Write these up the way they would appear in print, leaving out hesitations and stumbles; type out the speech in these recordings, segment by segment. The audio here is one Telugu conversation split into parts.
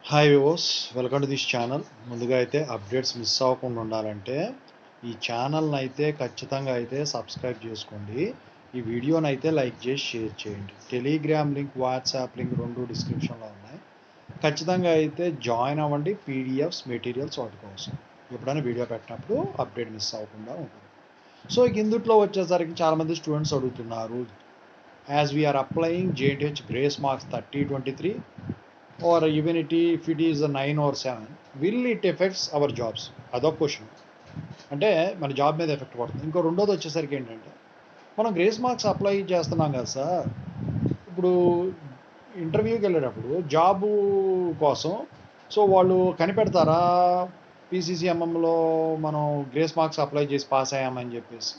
Hi వివోస్, welcome to this channel. ముందుగా అయితే అప్డేట్స్ మిస్ అవ్వకుండా ఉండాలంటే ఈ ఛానల్ని అయితే ఖచ్చితంగా అయితే సబ్స్క్రైబ్ చేసుకోండి. ఈ వీడియోని అయితే లైక్ చేసి షేర్ చేయండి. టెలిగ్రామ్ లింక్, వాట్సాప్ లింక్ రెండు డిస్క్రిప్షన్లో ఉన్నాయి. ఖచ్చితంగా అయితే జాయిన్ అవ్వండి. పీడిఎఫ్స్, మెటీరియల్స్ వాటి కోసం ఎప్పుడైనా వీడియో పెట్టినప్పుడు అప్డేట్ మిస్ అవ్వకుండా ఉంటుంది. సో ఇందుట్లో వచ్చేసరికి చాలామంది స్టూడెంట్స్ అడుగుతున్నారు, as we are applying JTH grace marks 30-23 or even if it is a 9 or 7, will it affects our jobs? అదొక క్వశ్చన్. అంటే మన జాబ్ మీద ఎఫెక్ట్ పడుతుంది. ఇంకో రెండోది వచ్చేసరికి ఏంటంటే, మనం గ్రేస్ మార్క్స్ అప్లై చేస్తున్నాం కదా సార్, ఇప్పుడు ఇంటర్వ్యూకి వెళ్ళేటప్పుడు జాబు కోసం సో వాళ్ళు కనిపెడతారా PCCMలో మనం గ్రేస్ మార్క్స్ అప్లై చేసి పాస్ అయ్యామని చెప్పేసి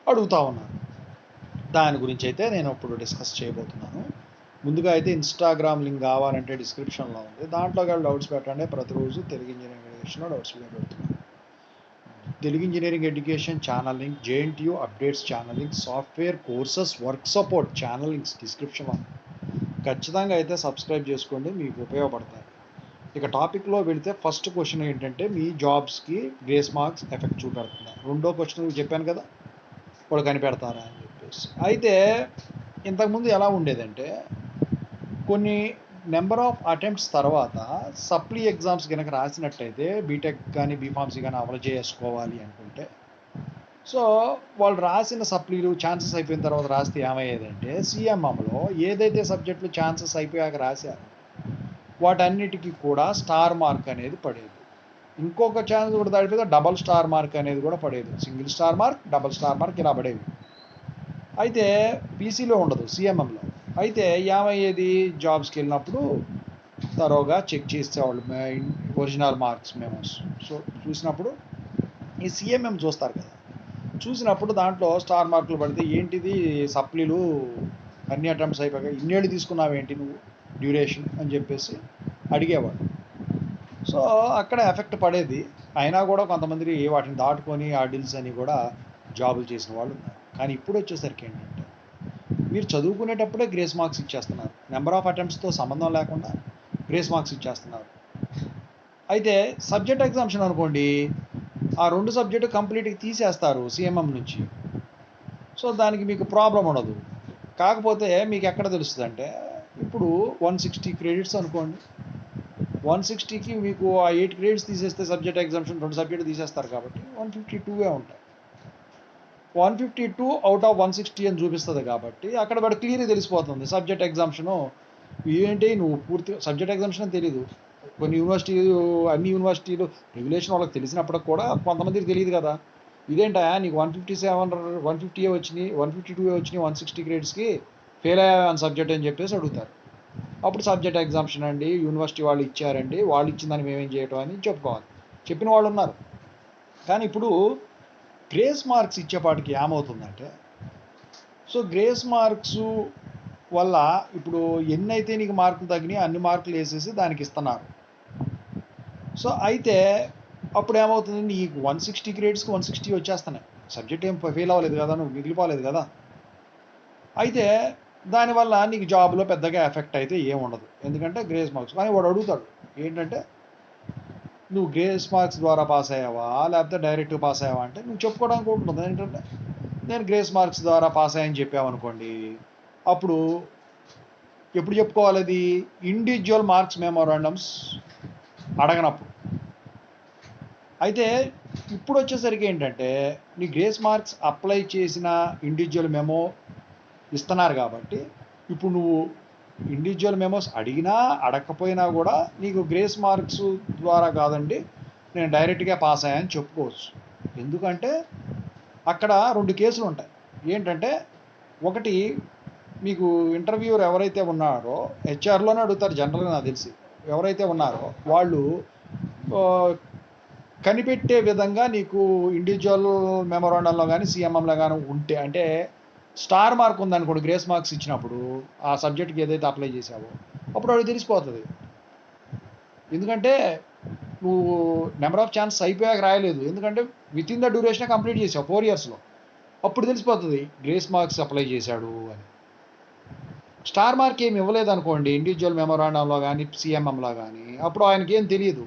అడుగుతా ఉన్నాను. దాని గురించి అయితే నేను ఇప్పుడు డిస్కస్ చేయబోతున్నాను. ముందుగా అయితే ఇన్స్టాగ్రామ్ లింక్ కావాలంటే డిస్క్రిప్షన్లో ఉంది, దాంట్లో కానీ డౌట్స్ పెట్టండి. ప్రతిరోజు తెలుగు ఇంజనీరింగ్ ఎడ్యుకేషన్లో డౌట్స్ పెడుతున్నాను. Telugu engineering education channel link, JNTU updates channel link, software courses work support channel links డిస్క్రిప్షన్లో ఉంది. ఖచ్చితంగా అయితే సబ్స్క్రైబ్ చేసుకోండి, మీకు ఉపయోగపడతాయి. ఇక టాపిక్లో వెళితే ఫస్ట్ క్వశ్చన్ ఏంటంటే, మీ జాబ్స్కి గ్రేస్ మార్క్స్ ఎఫెక్ట్ చూపెడుతుందా? రెండో క్వశ్చన్ చెప్పాను కదా, వాళ్ళు కనిపెడతారా అని చెప్పేసి. అయితే ఇంతకుముందు ఎలా ఉండేదంటే, కొన్ని నెంబర్ ఆఫ్ అటెంప్ట్స్ తర్వాత సప్లీ ఎగ్జామ్స్ కనుక రాసినట్టయితే, బీటెక్ కానీ బీఫార్మసీ కానీ అమలు చేసుకోవాలి అనుకుంటే, సో వాళ్ళు రాసిన సప్లీలు ఛాన్సెస్ అయిపోయిన తర్వాత రాస్తే ఏమయ్యేదంటే, CMMలో ఏదైతే సబ్జెక్టులు ఛాన్సెస్ అయిపోయాక రాశారో వాటన్నిటికీ కూడా స్టార్ మార్క్ అనేది పడేది. ఇంకొక ఛాన్స్ కూడా దాటిపోతే డబల్ స్టార్ మార్క్ అనేది కూడా పడేది. Single star mark, double star mark ఇలా పడేవి. అయితే పీసీలో ఉండదు, CMMలో. అయితే ఏమయ్యేది, జాబ్స్కి వెళ్ళినప్పుడు తరోగా చెక్ చేసేవాళ్ళు ఒరిజినల్ మార్క్స్ మెమోస్. సో చూసినప్పుడు ఈ CMM చూస్తారు కదా, చూసినప్పుడు దాంట్లో స్టార్ మార్కులు పడితే ఏంటిది సప్లీలు అన్ని అటెంప్ట్స్ అయిపోయాక ఇన్నేళ్ళు తీసుకున్నావేంటి నువ్వు డ్యూరేషన్ అని చెప్పేసి అడిగేవాడు. సో అక్కడ ఎఫెక్ట్ పడేది. అయినా కూడా కొంతమంది వాటిని దాటుకొని ఆ డీల్స్ అని కూడా జాబులు చేసిన వాళ్ళు ఉన్నారు. కానీ ఇప్పుడు వచ్చేసరికి ఏంటంటే, మీరు చదువుకునేటప్పుడే గ్రేస్ మార్క్స్ ఇచ్చేస్తున్నారు. నెంబర్ ఆఫ్ అటెంప్ట్స్తో సంబంధం లేకుండా గ్రేస్ మార్క్స్ ఇచ్చేస్తున్నారు. అయితే సబ్జెక్ట్ ఎగ్జామ్షన్ అనుకోండి, ఆ 2 సబ్జెక్టు కంప్లీట్గా తీసేస్తారు CMM నుంచి. సో దానికి మీకు ప్రాబ్లం ఉండదు. కాకపోతే మీకు ఎక్కడ తెలుస్తుంది అంటే, ఇప్పుడు 160 క్రెడిట్స్ అనుకోండి, 160కి మీకు ఆ 8 క్రెడిట్స్ తీసేస్తే సబ్జెక్ట్ ఎగ్జామ్షన్ 2 సబ్జెక్టు తీసేస్తారు కాబట్టి 152 ఉంటాయి. 152 అవుట్ ఆఫ్ 160 అని చూపిస్తుంది కాబట్టి అక్కడ వాడు క్లియర్గా తెలిసిపోతుంది సబ్జెక్ట్ ఎగ్జామ్షను ఏంటి, నువ్వు పూర్తి సబ్జెక్ట్ ఎగ్జామ్షన్ అని తెలీదు. కొన్ని యూనివర్సిటీలు, అన్ని యూనివర్సిటీలు రెగ్యులేషన్ వాళ్ళకి తెలిసినప్పటికి కూడా కొంతమందికి తెలియదు కదా. ఇదేంటా నీకు 150 వచ్చినాయి, 152 వచ్చినాయి 160 గ్రేడ్స్కి, ఫెయిల్ అయ్యా అని సబ్జెక్ట్ అని చెప్పేసి అడుగుతారు. అప్పుడు సబ్జెక్ట్ ఎగ్జామ్షన్ అండి, యూనివర్సిటీ వాళ్ళు ఇచ్చారండి, వాళ్ళు ఇచ్చిందని మేమేం చేయటం అని చెప్పుకోవాలి. చెప్పిన వాళ్ళు ఉన్నారు. కానీ ఇప్పుడు గ్రేస్ మార్క్స్ ఇచ్చేపాటికి ఏమవుతుందంటే, సో గ్రేస్ మార్క్స్ వల్ల ఇప్పుడు ఎన్నైతే నీకు మార్కులు తగ్గినాయి అన్ని మార్కులు వేసేసి దానికి ఇస్తున్నారు. సో అయితే అప్పుడు ఏమవుతుంది, నీకు 160 గ్రేడ్స్కి 160 వచ్చేస్తున్నాయి. సబ్జెక్ట్ ఏం ఫెయిల్ అవ్వలేదు కదా, నువ్వు మిగిలిపోలేదు కదా. అయితే దానివల్ల నీకు జాబ్లో పెద్దగా ఎఫెక్ట్ అయితే ఏముండదు, ఎందుకంటే గ్రేస్ మార్క్స్. కానీ వాడు అడుగుతాడు ఏంటంటే, నువ్వు గ్రేస్ మార్క్స్ ద్వారా పాస్ అయ్యావా లేకపోతే డైరెక్ట్ పాస్ అయ్యావా అంటే, నువ్వు చెప్పుకోవడానికి ఉంటుంది ఏంటంటే, నేను గ్రేస్ మార్క్స్ ద్వారా పాస్ అయ్యాని చెప్పావనుకోండి, అప్పుడు ఎప్పుడు చెప్పుకోవాలి, అది ఇండివిజువల్ మార్క్స్ మెమోరాండమ్స్ అడగనప్పుడు. అయితే ఇప్పుడు వచ్చేసరికి ఏంటంటే, నీ గ్రేస్ మార్క్స్ అప్లై చేసిన ఇండివిజువల్ మెమో ఇస్తున్నారు కాబట్టి, ఇప్పుడు నువ్వు ఇండివిజువల్ మెమోస్ అడిగినా అడగకపోయినా కూడా నీకు గ్రేస్ మార్క్స్ ద్వారా కాదండి, నేను డైరెక్ట్గా పాస్ అయ్యాని చెప్పుకోవచ్చు. ఎందుకంటే అక్కడ 2 కేసులు ఉంటాయి. ఏంటంటే, ఒకటి మీకు ఇంటర్వ్యూర్ ఎవరైతే ఉన్నారో, హెచ్ఆర్లోనే అడుగుతారు జనరల్గా నాకు తెలిసి, ఎవరైతే ఉన్నారో వాళ్ళు కనిపెట్టే విధంగా నీకు ఇండివిజువల్ మెమోరాండంలో కానీ CMMలో కానీ ఉంటే, అంటే స్టార్ మార్క్ ఉందనుకోండి గ్రేస్ మార్క్స్ ఇచ్చినప్పుడు ఆ సబ్జెక్ట్కి ఏదైతే అప్లై చేసావో అప్పుడు అది తెలిసిపోతుంది. ఎందుకంటే నువ్వు నెంబర్ ఆఫ్ ఛాన్సెస్ అయిపోయాక రాయలేదు, ఎందుకంటే with in the duration complete చేసావు 4 ఇయర్స్లో. అప్పుడు తెలిసిపోతుంది గ్రేస్ మార్క్స్ అప్లై చేశాడు అని. స్టార్ మార్క్ ఏమి ఇవ్వలేదనుకోండి ఇండివిజువల్ మెమోరాండంలో కానీ సిఎంఎంలో కానీ, అప్పుడు ఆయనకి ఏం తెలియదు.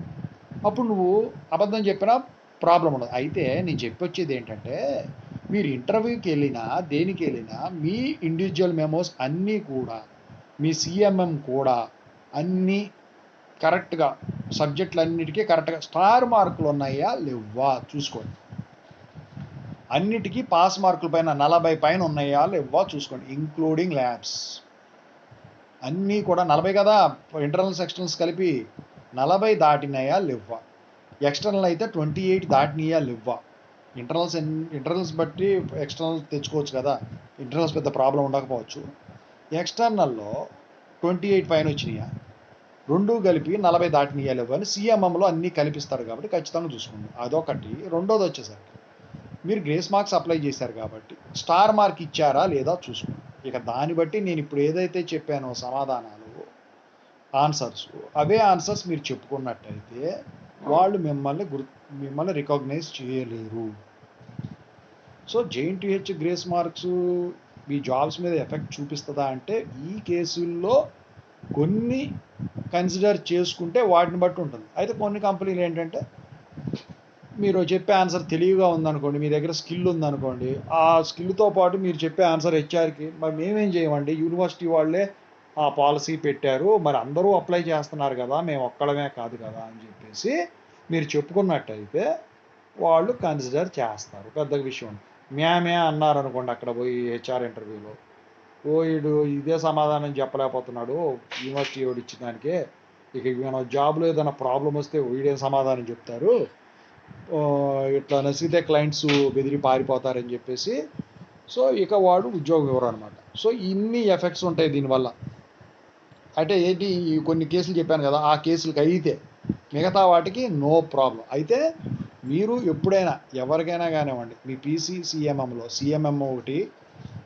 అప్పుడు నువ్వు అబద్ధం చెప్పినా ప్రాబ్లం ఉండదు. అయితే నేను చెప్పొచ్చేది ఏంటంటే, మీరు ఇంటర్వ్యూకి వెళ్ళినా దేనికి వెళ్ళినా మీ ఇండివిజువల్ మెమోస్ అన్నీ కూడా, మీ సిఎంఎం కూడా అన్నీ కరెక్ట్గా, సబ్జెక్టులన్నిటికీ కరెక్ట్గా స్టార్ మార్కులు ఉన్నాయా లేవా చూసుకోండి. అన్నిటికీ పాస్ మార్కుల పైన 40 పైన ఉన్నాయా లేవా చూసుకోండి, ఇంక్లూడింగ్ ల్యాబ్స్. అన్నీ కూడా 40 కదా, ఇంటర్నల్స్ ఎక్స్టర్నల్స్ కలిపి 40 దాటినాయా లేవా. ఎక్స్టర్నల్ అయితే 28 దాటినాయా లేవా. ఇంటర్నల్స్ బట్టి ఎక్స్టర్నల్ తెచ్చుకోవచ్చు కదా, ఇంటర్నల్స్ పెద్ద ప్రాబ్లం ఉండకపోవచ్చు. ఎక్స్టర్నల్లో 28 పైన వచ్చినాయా, రెండు కలిపి 40 దాటినాయా లేవా అని సిఎంఎంలో అన్నీ కల్పిస్తారు కాబట్టి ఖచ్చితంగా చూసుకోండి. అదొకటి. రెండోది వచ్చేసరికి మీరు గ్రేస్ మార్క్స్ అప్లై చేశారు కాబట్టి స్టార్ మార్క్ ఇచ్చారా లేదా చూసుకోండి. ఇక దాన్ని బట్టి నేను ఇప్పుడు ఏదైతే చెప్పానో సమాధానాలు, ఆన్సర్స్, అవే ఆన్సర్స్ మీరు చెప్పుకున్నట్టయితే వాళ్ళు మిమ్మల్ని రికగ్నైజ్ చేయలేరు. సో JNTH గ్రేస్ మార్క్స్ మీ జాబ్స్ మీద ఎఫెక్ట్ చూపిస్తుందా అంటే, ఈ కేసుల్లో కొన్ని కన్సిడర్ చేసుకుంటే వాటిని బట్టి ఉంటుంది. అయితే కొన్ని కంపెనీలు ఏంటంటే, మీరు చెప్పే ఆన్సర్ తెలివిగా ఉందనుకోండి, మీ దగ్గర స్కిల్ ఉందనుకోండి, ఆ స్కిల్తో పాటు మీరు చెప్పే ఆన్సర్ హెచ్ఆర్కి, మరి మేమేం చేయమండి, యూనివర్సిటీ వాళ్ళే ఆ పాలసీ పెట్టారు, మరి అందరూ అప్లై చేస్తున్నారు కదా, మేము ఒక్కడమే కాదు కదా అని చెప్పేసి మీరు చెప్పుకున్నట్టయితే వాళ్ళు కన్సిడర్ చేస్తారు. పెద్ద విషయం మేమే అన్నారు అనుకోండి అక్కడ పోయి హెచ్ఆర్ ఇంటర్వ్యూలో, వీడు ఇదే సమాధానం చెప్పలేకపోతున్నాడు యూనివర్సిటీ వాడు ఇచ్చిన దానికే, ఇక మన జాబ్లో ఏదైనా ప్రాబ్లం వస్తే వీడే సమాధానం చెప్తారు, ఇట్లా నచ్చితే క్లయింట్స్ బెదిరి పారిపోతారని చెప్పేసి, సో ఇక వాడు ఉద్యోగం ఇవ్వరు అనమాట. సో ఇన్ని ఎఫెక్ట్స్ ఉంటాయి దీనివల్ల. అంటే ఏంటి, కొన్ని కేసులు చెప్పాను కదా, ఆ కేసులకి అయితే మిగతా వాటికి నో ప్రాబ్లం. అయితే మీరు ఎప్పుడైనా ఎవరికైనా కానివ్వండి, మీ సిఎంఎంలో సిఎంఎం ఒకటి,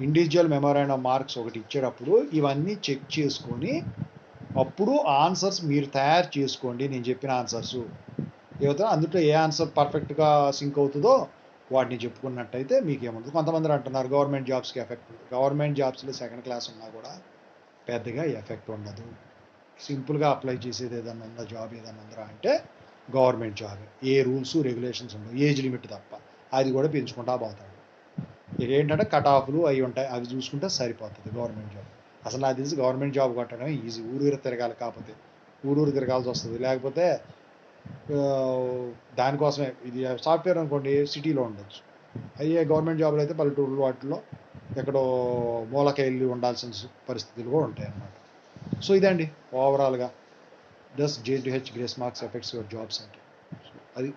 ఇండివిజువల్ మెమోరాండం మార్క్స్ ఒకటి ఇచ్చేటప్పుడు ఇవన్నీ చెక్ చేసుకొని అప్పుడు ఆన్సర్స్ మీరు తయారు చేసుకోండి. నేను చెప్పిన ఆన్సర్స్ ఏవైతే అందులో ఏ ఆన్సర్ పర్ఫెక్ట్గా సింక్ అవుతుందో వాటిని చెప్పుకున్నట్టయితే మీకు ఏముంటుంది. కొంతమంది అంటున్నారు గవర్నమెంట్ జాబ్స్కి ఎఫెక్ట్ ఉంది. గవర్నమెంట్ జాబ్స్లో సెకండ్ క్లాస్ ఉన్నా కూడా పెద్దగా ఎఫెక్ట్ ఉండదు. సింపుల్గా అప్లై చేసేది ఏదన్నా ఉందా, జాబ్ ఏదన్నా ఉందా అంటే గవర్నమెంట్ జాబ్. ఏ రూల్స్ రెగ్యులేషన్స్ ఉండవు, ఏజ్ లిమిట్ తప్ప, అది కూడా పెంచుకుంటా పోతాడు. ఇక ఏంటంటే కట్ ఆఫ్లు అవి ఉంటాయి, అవి చూసుకుంటే సరిపోతుంది గవర్నమెంట్ జాబ్. అసలు నాకు తెలిసి గవర్నమెంట్ జాబ్ కొట్టడం ఈజీ, ఊరూరు తిరగాలి, కాకపోతే ఊరూరు తిరగాల్సి వస్తుంది. లేకపోతే దానికోసమే, ఇది సాఫ్ట్వేర్ అనుకోండి సిటీలో ఉండొచ్చు, అయ్యే గవర్నమెంట్ జాబ్లు అయితే పల్లెటూరులో వాటిలో ఎక్కడో మూలకెళ్ళి ఉండాల్సిన పరిస్థితులు కూడా ఉంటాయి అన్నమాట. సో ఇదండి ఓవరాల్గా does JNTH grace marks effects your jobs అంటే అది.